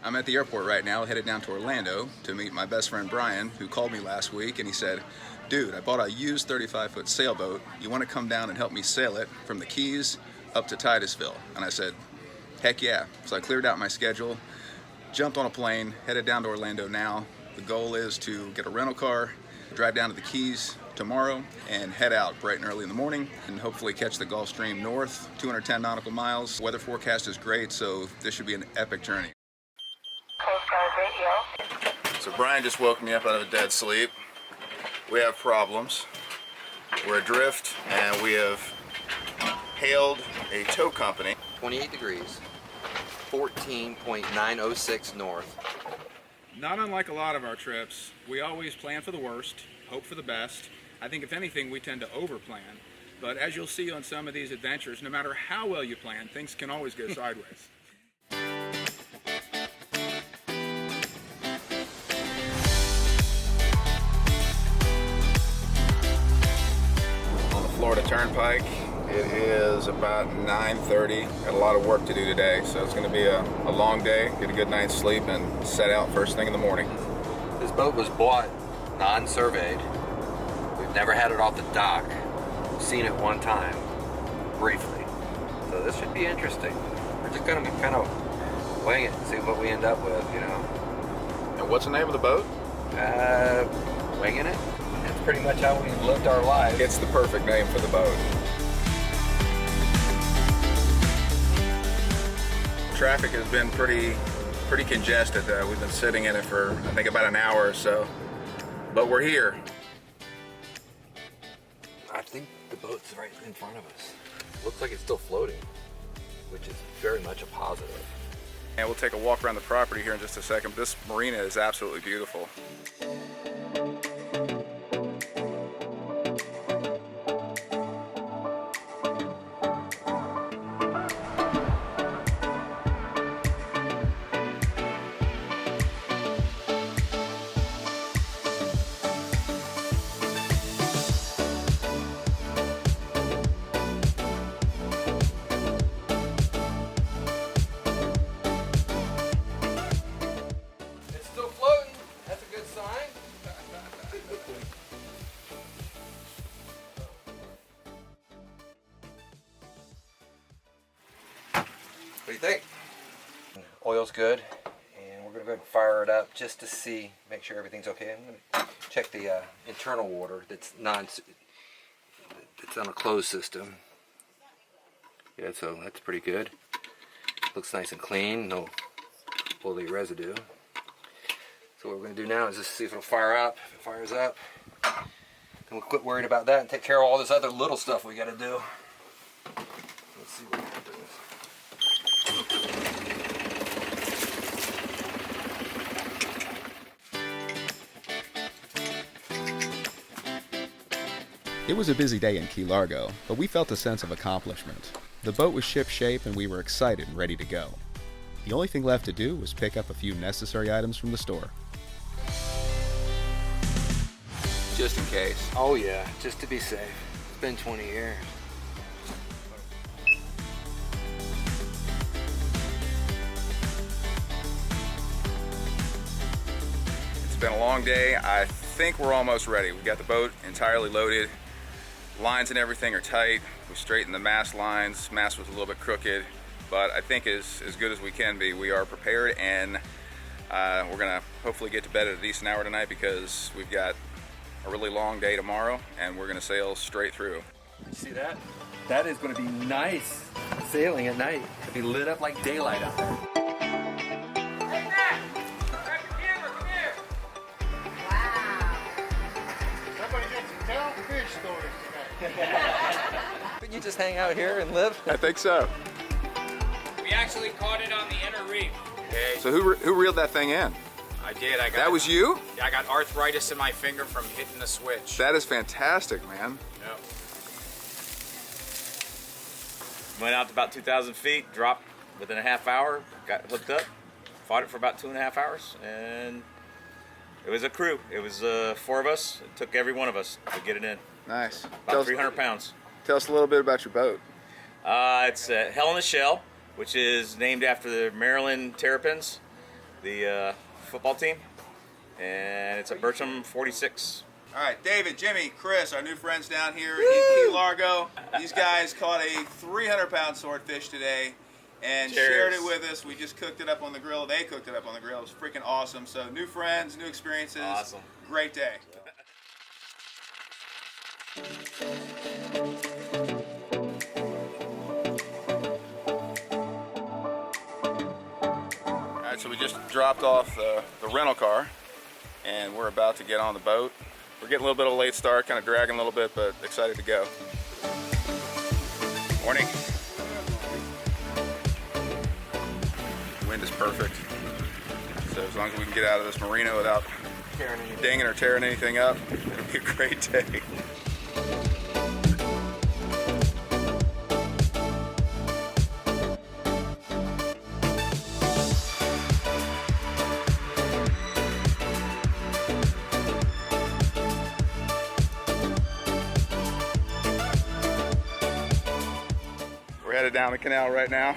I'm at the airport right now, headed down to Orlando to meet my best friend Brian, who called me last week, and he said, dude, I bought a used 35-foot sailboat. You want to come down and help me sail it from the Keys up to Titusville? And I said, heck yeah. So I cleared out my schedule, jumped on a plane, headed down to Orlando now. The goal is to get a rental car, drive down to the Keys tomorrow, and head out bright and early in the morning, and hopefully catch the Gulf Stream north, 210 nautical miles. Weather forecast is great, so this should be an epic journey. So Brian just woke me up out of a dead sleep. We have problems. We're adrift, and we have hailed a tow company. 28 degrees, 14.906 north. Not unlike a lot of our trips, we always plan for the worst, hope for the best. I think if anything, we tend to over-plan. But as you'll see on some of these adventures, no matter how well you plan, things can always go sideways. Florida Turnpike. It is about 9:30. Got a lot of work to do today, so it's going to be a long day. Get a good night's sleep and set out first thing in the morning. This boat was bought non-surveyed. We've never had it off the dock. We've seen it one time, briefly. So this should be interesting. We're just going to be kind of wing it and see what we end up with, you know. And what's the name of the boat? Winging it. That's pretty much how we've lived our lives. It's the perfect name for the boat. Traffic has been pretty congested. We've been sitting in it for, I think, about an hour or so. But we're here. I think the boat's right in front of us. Looks like it's still floating, which is very much a positive. And we'll take a walk around the property here in just a second. This marina is absolutely beautiful. What do you think? Oil's good, and we're gonna go ahead and fire it up just to see, make sure everything's okay. I'm gonna check the internal water that's on a closed system. Yeah, so that's pretty good. Looks nice and clean, no oily residue. So what we're gonna do now is just see if it'll fire up. If it fires up, then we'll quit worrying about that and take care of all this other little stuff we gotta do. Let's see what happens. It was a busy day in Key Largo, but we felt a sense of accomplishment. The boat was ship-shape and we were excited and ready to go. The only thing left to do was pick up a few necessary items from the store. Just in case. Oh yeah, just to be safe. It's been 20 years. It's been a long day. I think we're almost ready. We've got the boat entirely loaded. Lines and everything are tight. We straightened the mast lines. Mast was a little bit crooked, but I think as good as we can be. We are prepared, and we're gonna hopefully get to bed at a decent hour tonight because we've got a really long day tomorrow, and we're gonna sail straight through. You see that? That is going to be nice sailing at night. It'll be lit up like daylight out there. Hey Matt! Grab your camera, come here! Wow! Somebody get some town fish stories today. Couldn't you just hang out here and live? I think so. We actually caught it on the inner reef. Okay. So who reeled that thing in? I did. That was you? Yeah, I got arthritis in my finger from hitting the switch. That is fantastic, man. Yep. Went out to about 2,000 feet, dropped within a half hour, got hooked up, fought it for about 2.5 hours, and it was a crew. It was 4 of us. It took every one of us to get it in. Nice. About 300 pounds. Tell us a little bit about your boat. It's Hell in a Shell, which is named after the Maryland Terrapins. the football team, and it's a Bertram 46. All right, David, Jimmy, Chris, our new friends down here in Key Largo. These guys caught a 300-pound swordfish today and shared it with us. We just cooked it up on the grill. They cooked it up on the grill. It was freaking awesome. So new friends, new experiences. Awesome. Great day. All right, so we just dropped off the rental car, and we're about to get on the boat. We're getting a little bit of a late start, kind of dragging a little bit, but excited to go. Morning. Wind is perfect. So as long as we can get out of this marina without dinging or tearing anything up, it'll be a great day. Headed down the canal right now,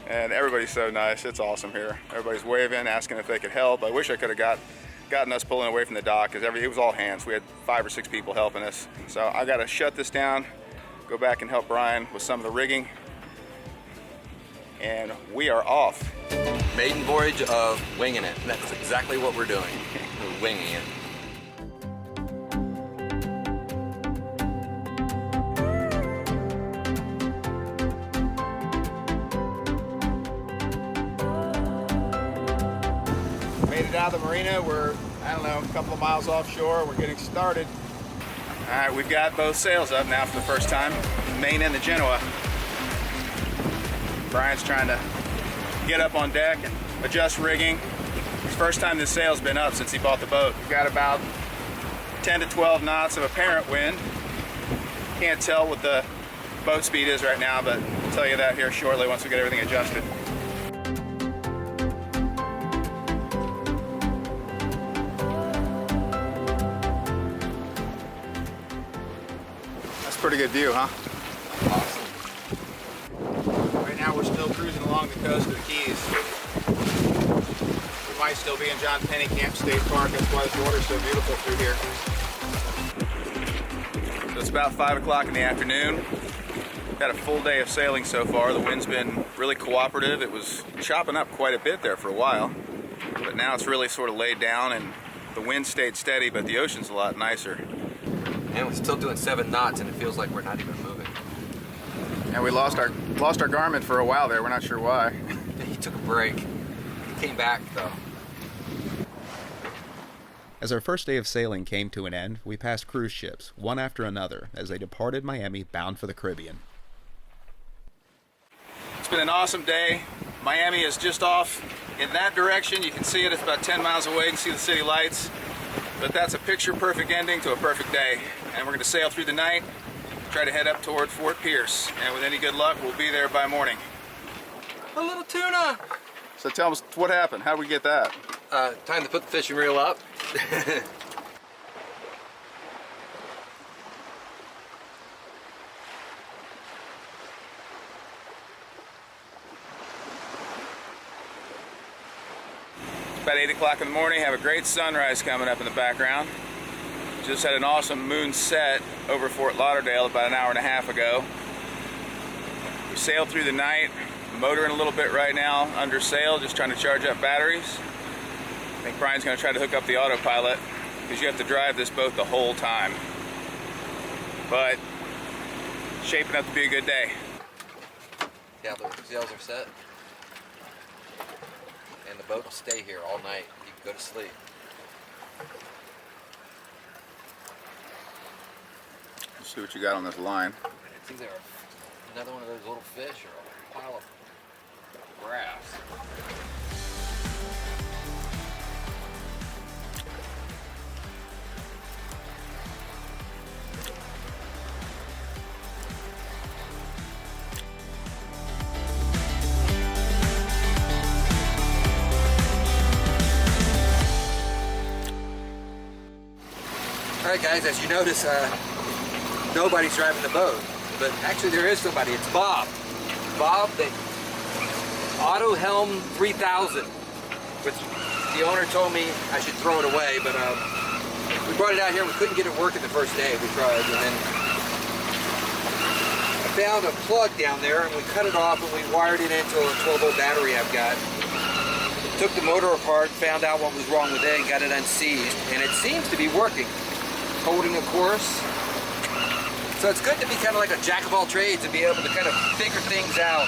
and everybody's so nice. It's awesome here. Everybody's waving, asking if they could help. I wish I could have gotten us pulling away from the dock, because it was all hands. We had 5 or 6 people helping us. So I got to shut this down, go back and help Brian with some of the rigging, and we are off. Maiden voyage of winging it. That's exactly what we're doing. We're winging it. Made it out of the marina. We're, I don't know, a couple of miles offshore. We're getting started. All right, we've got both sails up now for the first time, the Maine and the Genoa. Brian's trying to get up on deck and adjust rigging. It's the first time this sail's been up since he bought the boat. We've got about 10 to 12 knots of apparent wind. Can't tell what the boat speed is right now, but I'll tell you that here shortly once we get everything adjusted. Pretty good view, huh? Awesome. Right now we're still cruising along the coast of the Keys. We might still be in John Penny Camp State Park. That's why the water's so beautiful through here. So it's about 5 o'clock in the afternoon. We've had a full day of sailing so far. The wind's been really cooperative. It was chopping up quite a bit there for a while, but now it's really sort of laid down, and the wind stayed steady, but the ocean's a lot nicer. And we're still doing 7 knots, and it feels like we're not even moving. And we lost our Garmin for a while there. We're not sure why. He took a break. He came back though. As our first day of sailing came to an end, we passed cruise ships, one after another, as they departed Miami bound for the Caribbean. It's been an awesome day. Miami is just off in that direction. You can see it. It's about 10 miles away. You can see the city lights. But that's a picture-perfect ending to a perfect day. And we're going to sail through the night, try to head up toward Fort Pierce. And with any good luck, we'll be there by morning. A little tuna! So tell us what happened. How did we get that? Time to put the fishing reel up. About 8 o'clock in the morning, have a great sunrise coming up in the background. Just had an awesome moon set over Fort Lauderdale about an hour and a half ago. We sailed through the night, motoring a little bit right now under sail, just trying to charge up batteries. I think Brian's going to try to hook up the autopilot because you have to drive this boat the whole time. But shaping up to be a good day. Yeah, the sails are set. And the boat will stay here all night. You can go to sleep. Let's see what you got on this line. It's either another one of those little fish or a pile of grass. Alright guys, as you notice, nobody's driving the boat, but actually there is somebody. It's Bob. Bob, the Auto Helm 3000. which the owner told me I should throw it away, but we brought it out here. We couldn't get it working the first day. We tried, and then I found a plug down there, and we cut it off, and we wired it into a 12-volt battery I've got. Took the motor apart, found out what was wrong with it, and got it unseized, and it seems to be working. Holding a course. So it's good to be kind of like a jack of all trades and be able to kind of figure things out.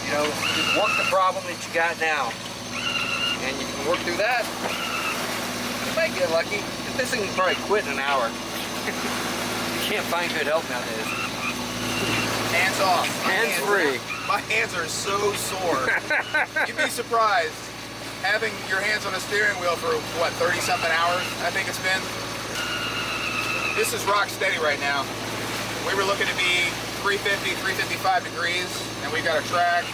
You know, just work the problem that you got now. And you can work through that. You might get lucky. This thing can probably quit in an hour. You can't find good help nowadays. Hands off. Hands free. My hands are so sore. You'd be surprised. Having your hands on a steering wheel for, what, 30-something hours, I think it's been. This is rock steady right now. We were looking to be 350, 355 degrees, and we got a track.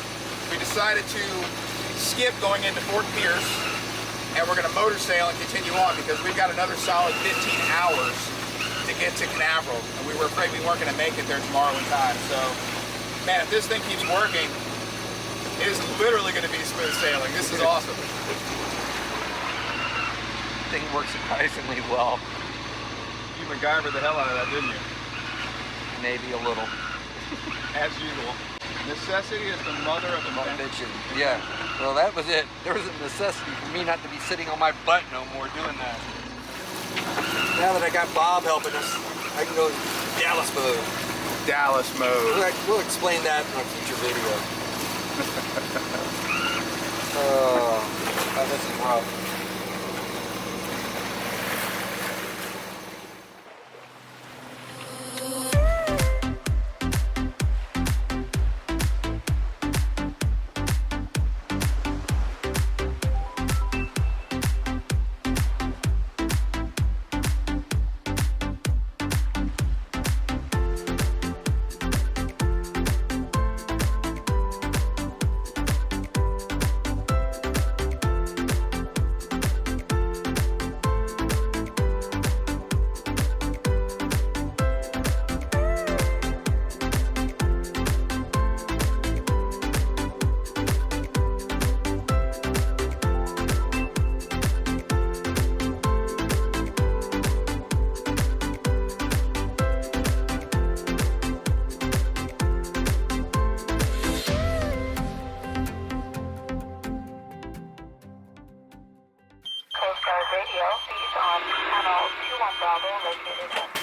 We decided to skip going into Fort Pierce, and we're gonna motor sail and continue on because we've got another solid 15 hours to get to Canaveral, and we were afraid we weren't gonna make it there tomorrow in time. So, man, if this thing keeps working, it is literally gonna be smooth sailing. This is awesome. Thing works surprisingly well. You MacGyvered the hell out of that, didn't you? Maybe a little. As usual. Necessity is the mother of Invention. Yeah. Well, that was it. There was a necessity for me not to be sitting on my butt no more doing that. Now that I got Bob helping us, I can go Dallas mode. Dallas mode. We'll explain that in a future video. Oh, this is rough.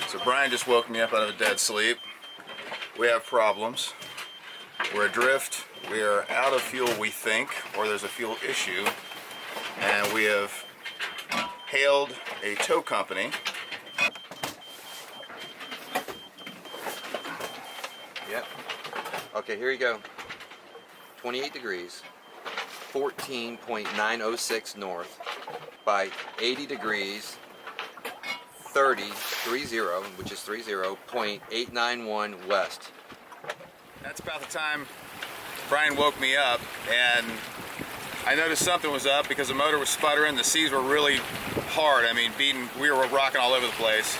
So Brian just woke me up out of a dead sleep. We have problems. We're adrift. We are out of fuel, we think, or there's a fuel issue. And we have hailed a tow company. Yep. Okay, here you go. 28 degrees, 14.906 north by 80 degrees, 30, which is 30.891 west. That's about the time Brian woke me up, and I noticed something was up because the motor was sputtering. The seas were really hard. I mean, we were rocking all over the place.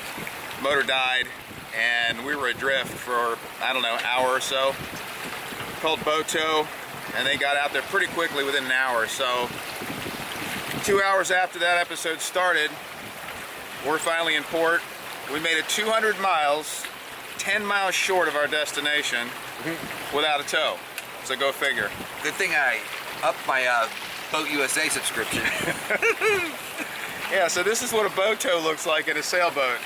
Motor died, and we were adrift for, I don't know, an hour or so. Called boat tow, and they got out there pretty quickly within an hour. So 2 hours after that episode started, we're finally in port. We made it 200 miles, 10 miles short of our destination without a tow. So go figure. Good thing I upped my Boat USA subscription. Yeah, so this is what a boat tow looks like in a sailboat.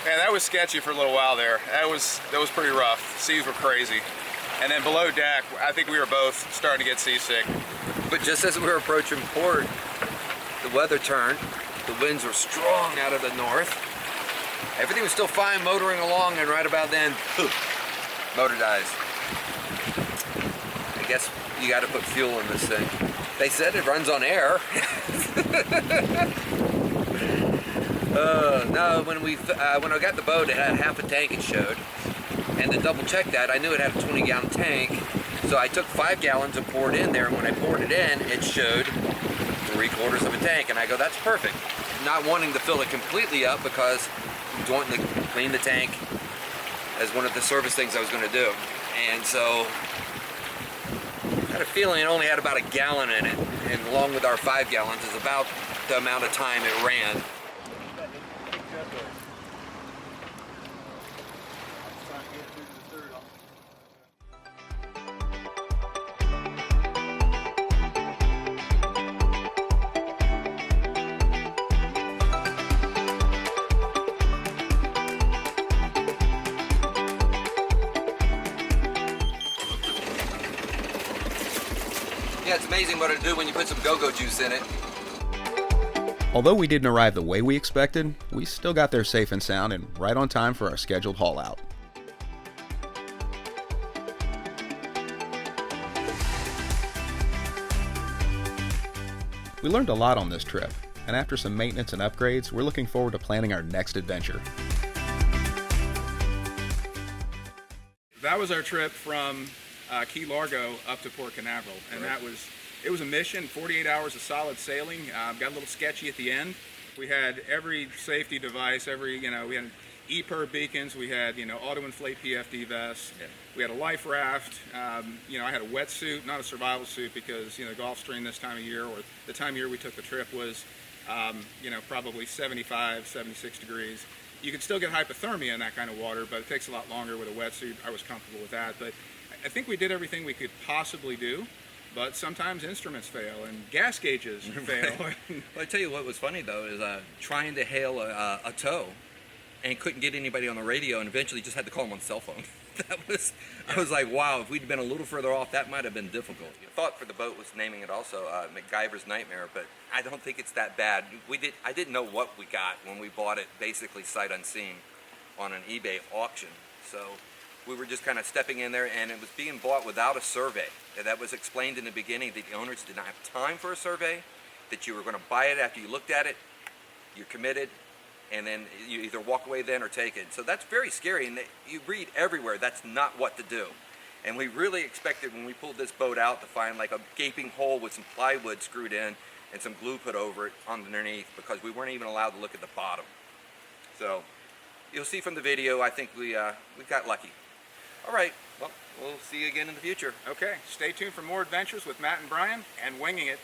Man, that was sketchy for a little while there. That was pretty rough. Seas were crazy. And then below deck, I think we were both starting to get seasick. But just as we were approaching port, the weather turned. The winds were strong out of the north. Everything was still fine, motoring along, and right about then, poof, motor dies. I guess you got to put fuel in this thing. They said it runs on air. No, when I got the boat, it had half a tank, it showed. And to double check that, I knew it had a 20-gallon tank. So I took 5 gallons and poured in there, and when I poured it in, it showed 3/4 of a tank. And I go, that's perfect. Not wanting to fill it completely up because I was wanting to clean the tank as one of the service things I was going to do. And so had a feeling it only had about a gallon in it, and along with our 5 gallons is about the amount of time it ran. Yeah, it's amazing what it'll do when you put some go-go juice in it. Although we didn't arrive the way we expected, we still got there safe and sound and right on time for our scheduled haul out. We learned a lot on this trip, and after some maintenance and upgrades, we're looking forward to planning our next adventure. That was our trip from Key Largo up to Port Canaveral, and it was a mission, 48 hours of solid sailing. Got a little sketchy at the end. We had every safety device, we had EPIRB beacons, we had, auto-inflate PFD vests, we had a life raft, I had a wetsuit, not a survival suit because, the Gulf Stream this time of year, or the time of year we took the trip was, probably 75, 76 degrees. You can still get hypothermia in that kind of water, but it takes a lot longer with a wetsuit. I was comfortable with that, but I think we did everything we could possibly do. But sometimes instruments fail and gas gauges fail. Well, I tell you what was funny though is trying to hail a tow and couldn't get anybody on the radio, and eventually just had to call them on the cell phone. I was like, wow, if we'd been a little further off, that might have been difficult. The thought for the boat was naming it also MacGyver's Nightmare, but I don't think it's that bad. I didn't know what we got when we bought it, basically sight unseen on an eBay auction. So we were just kind of stepping in there, and it was being bought without a survey. That was explained in the beginning that the owners did not have time for a survey, that you were going to buy it after you looked at it, you're committed, and then you either walk away then or take it. So that's very scary, and you read everywhere that's not what to do. And we really expected when we pulled this boat out to find like a gaping hole with some plywood screwed in and some glue put over it underneath, because we weren't even allowed to look at the bottom. So you'll see from the video, I think we got lucky. All right, well, we'll see you again in the future. Okay, stay tuned for more adventures with Matt and Brian and Winging It.